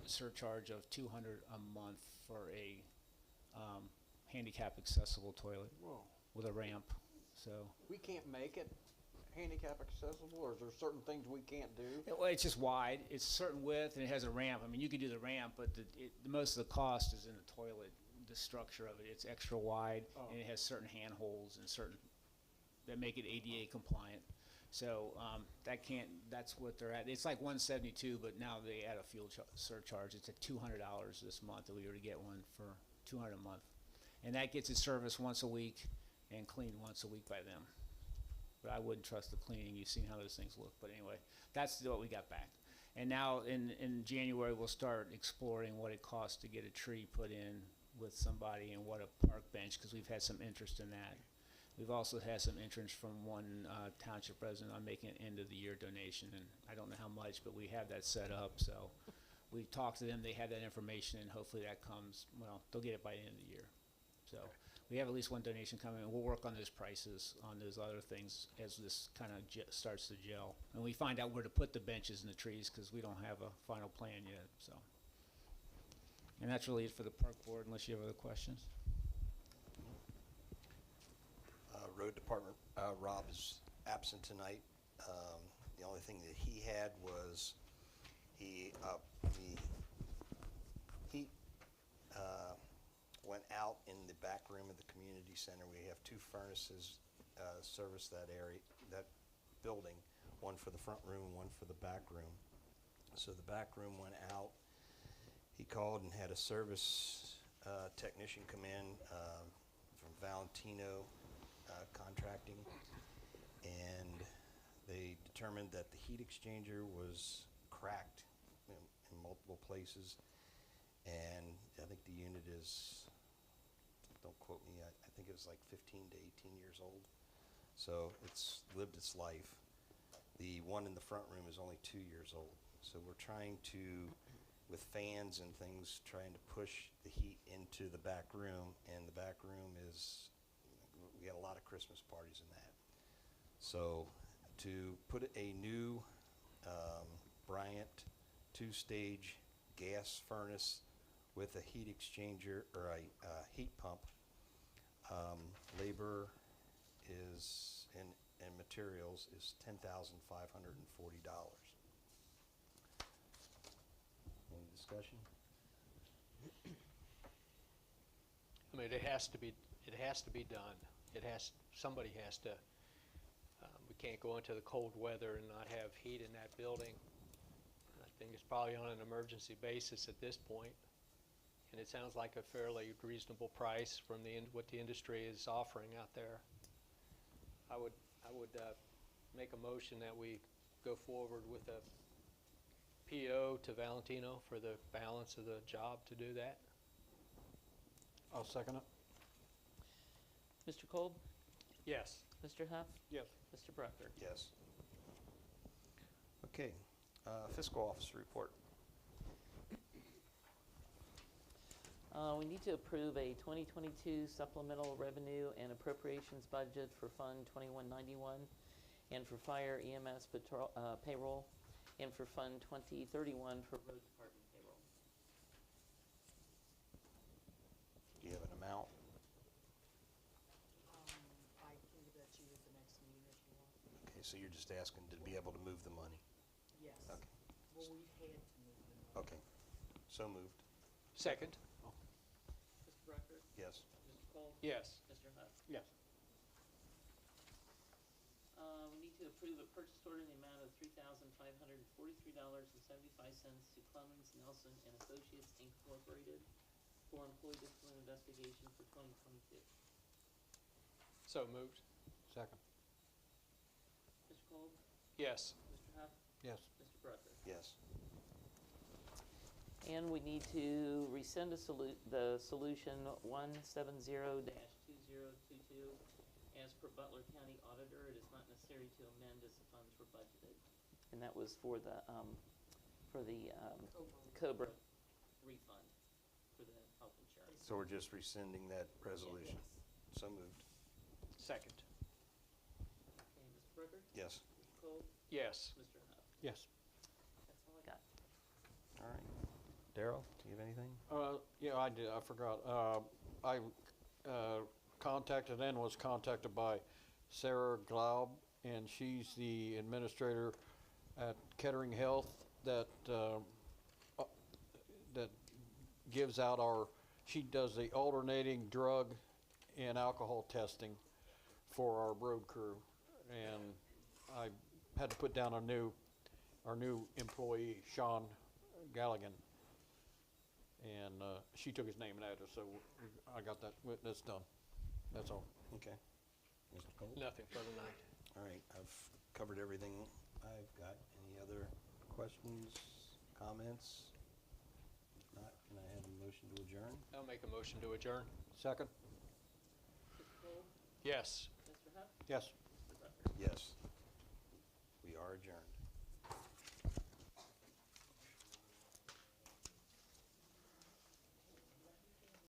surcharge of $200 a month for a handicap accessible toilet. Whoa. With a ramp. So We can't make it handicap accessible, or is there certain things we can't do? Well, it's just wide. It's a certain width, and it has a ramp. I mean, you could do the ramp, but most of the cost is in the toilet, the structure of it. It's extra wide, and it has certain handholds and certain that make it ADA compliant. So that's what they're at. It's like $172, but now they add a fuel surcharge. It's at $200 this month if we were to get one for $200 a month. And that gets it serviced once a week and cleaned once a week by them. But I wouldn't trust the cleaning. You've seen how those things look. But anyway, that's what we got back. And now in January, we'll start exploring what it costs to get a tree put in with somebody and what a park bench, because we've had some interest in that. We've also had some interest from one township resident on making an end-of-the-year donation, and I don't know how much, but we have that set up. So we talked to them. They have that information, and hopefully that comes, well, they'll get it by the end of the year. So we have at least one donation coming, and we'll work on those prices on those other things as this kind of starts to gel. And we find out where to put the benches and the trees, because we don't have a final plan yet. So, and that's really it for the park board, unless you have other questions. Road Department, Rob is absent tonight. The only thing that he had was the heat went out in the back room of the community center. We have 2 furnaces service that area, that building, one for the front room, one for the back room. So the back room went out. He called and had a service technician come in from Valentino Contracting, and they determined that the heat exchanger was cracked in multiple places, and I think the unit is, don't quote me, I think it was like 15 to 18 years old, so it's lived its life. The one in the front room is only 2 years old, so we're trying to, with fans and things, trying to push the heat into the back room, and the back room is, we had a lot of Christmas parties in that. So to put a new Bryant 2-stage gas furnace with a heat exchanger or a heat pump, labor is and materials is $10,540. Any discussion? I mean, it has to be done. Somebody has to, we can't go into the cold weather and not have heat in that building. I think it's probably on an emergency basis at this point, and it sounds like a fairly reasonable price from what the industry is offering out there. I would make a motion that we go forward with a PO to Valentino for the balance of the job to do that. I'll second it. Mr. Kolb? Yes. Mr. Huff? Yes. Mr. Brucker? Yes. Okay, fiscal officer report. We need to approve a 2022 supplemental revenue and appropriations budget for Fund 2191 and for Fire EMS payroll, and for Fund 2031 for Road Department payroll. Do you have an amount? I can give that to you at the next meeting if you want. Okay, so you're just asking to be able to move the money? Yes. Okay. Well, we've had to move them. Okay, so moved. Second? Mr. Brucker? Yes. Mr. Kolb? Yes. Mr. Huff? Yes. We need to approve a purchase order in the amount of $3,543.75 to Clemens, Nelson and Associates Incorporated for employee discipline investigation for 2022. So moved. Second. Mr. Kolb? Yes. Mr. Huff? Yes. Mr. Brucker? Yes. And we need to rescind the solution 170-2022 as per Butler County Auditor. It is not necessary to amend as the funds were budgeted. And that was for the COBRA refund for the health insurance. So we're just rescinding that resolution? So moved. Second. Okay, Mr. Brucker? Yes. Mr. Kolb? Yes. Mr. Huff? Yes. That's all I got. All right. Darryl, do you have anything? Yeah, I did. I forgot. I contacted and was contacted by Sarah Glaub and she's the administrator at Kettering Health that that gives out she does the alternating drug and alcohol testing for our road crew. And I had to put down our new employee, Sean Galligan. And she took his name and address, so I got that's done. That's all. Okay. Mr. Cole? Nothing further tonight. All right, I've covered everything I've got. Any other questions, comments? If not, can I have a motion to adjourn? I'll make a motion to adjourn. Second? Mr. Cole? Yes. Mr. Huff? Yes. Mr. Butler? Yes. We are adjourned.